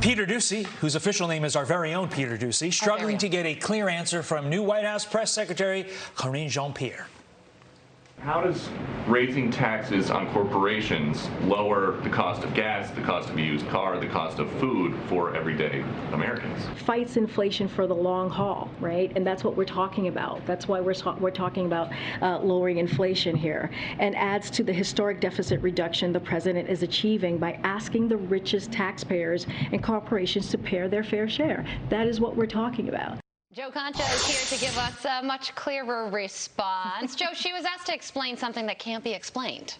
Peter Doocy, whose official name is our very own Peter Doocy, struggling to get a clear answer from new White House Press Secretary Karine Jean-Pierre. How does raising taxes on corporations lower the cost of gas, the cost of a used car, the cost of food for everyday Americans? Fights inflation for the long haul, right? And that's what we're talking about. That's why we're talking about lowering inflation here, and adds to the historic deficit reduction the president is achieving by asking the richest taxpayers and corporations to pay their fair share. That is what we're talking about. Joe Concha is here to give us a much clearer response. Joe, she was asked to explain something that can't be explained.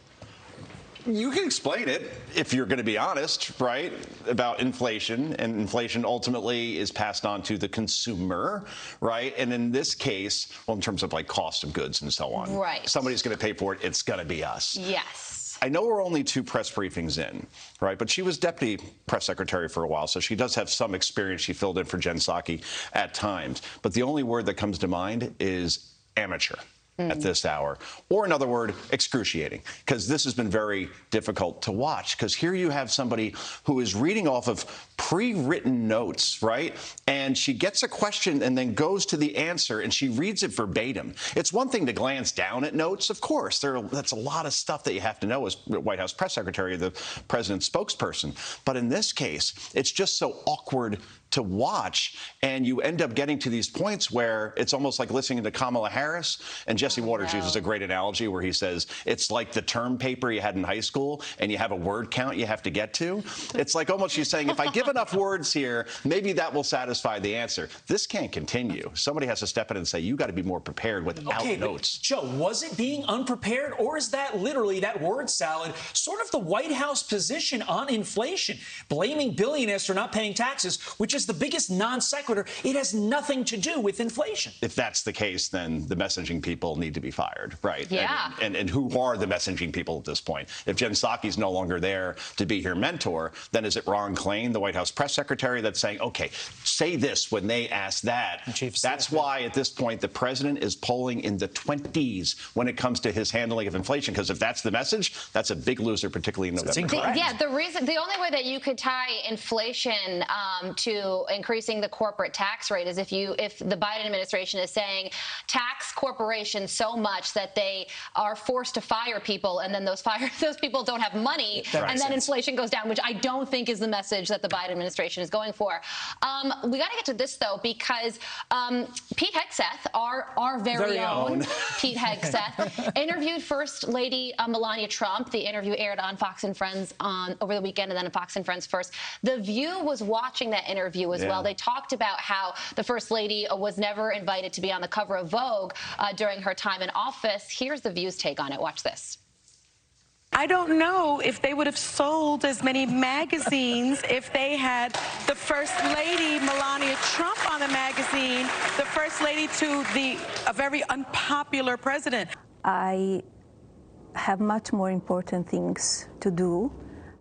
You can explain it if you're going to be honest, right, about inflation, and inflation ultimately is passed on to the consumer, right? And in this case, well, in terms of like cost of goods and so on, right, somebody's going to pay for it. It's going to be us. Yes. I know we're only 2 press briefings in, right? But she was deputy press secretary for a while, so she does have some experience. She filled in for Jen Psaki at times. But the only word that comes to mind is amateur at this hour. Or another word, excruciating, because this has been very difficult to watch. Because here you have somebody who is reading off of pre-written notes, right? And she gets a question and then goes to the answer and she reads it verbatim. It's one thing to glance down at notes, of course. That's a lot of stuff that you have to know as White House press secretary, the president's spokesperson. But in this case, it's just so awkward to watch, and you end up getting to these points where it's almost like listening to Kamala Harris. And Jesse Waters uses a great analogy where he says it's like the term paper you had in high school and you have a word count you have to get to. It's like almost she's saying, if I give enough words here, maybe that will satisfy the answer. This can't continue. Somebody has to step in and say, you got to be more prepared without notes. Joe, was it being unprepared, or is that literally, that word salad, sort of the White House position on inflation, blaming billionaires for not paying taxes, which is the biggest non sequitur? It has nothing to do with inflation. If that's the case, then the messaging people need to be fired, right? Yeah. And who are the messaging people at this point? If Jen Psaki's no longer there to be her mentor, then is it Ron Klain, the White House press secretary, that's saying, okay, say this when they ask that? That's why at this point the president is polling in the 20s when it comes to his handling of inflation, because if that's the message, that's a big loser, particularly in November. The only way that you could tie inflation to increasing the corporate tax rate is if the Biden administration is saying tax corporations so much that they are forced to fire people, and then those people don't have money, and then inflation goes down, which I don't think is the message that the Biden administration is going for. We got to get to this though, because Pete Hegseth, our very own Pete Hegseth, interviewed First Lady Melania Trump. The interview aired on Fox and Friends over the weekend, and then on Fox and Friends First. The View was watching that interview as well. They talked about how the First Lady was never invited to be on the cover of Vogue during her time in office. Here's the View's take on it. Watch this. I don't know if they would have sold as many magazines if they had the First Lady Melania Trump on the magazine, the First Lady to a very unpopular president. I have much more important things to do,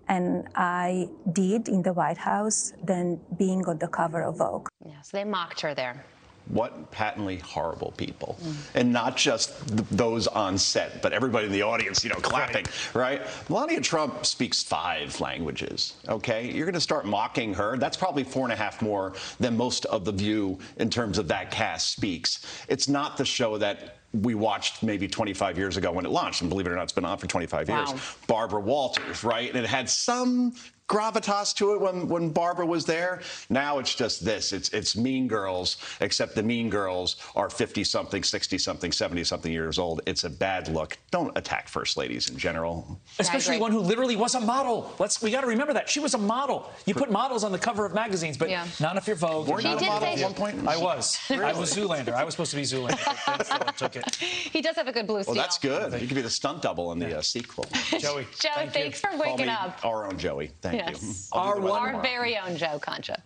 and I did in the White House than being on the cover of Vogue. Yes, they mocked her there. What patently horrible people. And not just those on set, but everybody in the audience, clapping, right? Melania Trump speaks 5 languages, okay? You're going to start mocking her. That's probably 4.5 more than most of The View in terms of that cast speaks. It's not the show that we watched maybe 25 years ago when it launched, and believe it or not, it's been on for 25 years. Barbara Walters, right? And it had some gravitas to it when Barbara was there. Now it's just this. It's Mean Girls, except the Mean Girls are 50-something, 60-something, 70-something years old. It's a bad look. Don't attack first ladies in general. Especially one who literally was a model. We got to remember that. She was a model. You put models on the cover of magazines, but not if you're Vogue. Were you not a model at one point? I was. Really? I was Zoolander. I was supposed to be Zoolander, but then took it. He does have a good blue steel. Well, that's good. You could be the stunt double in the sequel. Joey, Joe, thanks for waking up. Our own Joey. Thank you. Our very own Joe Concha.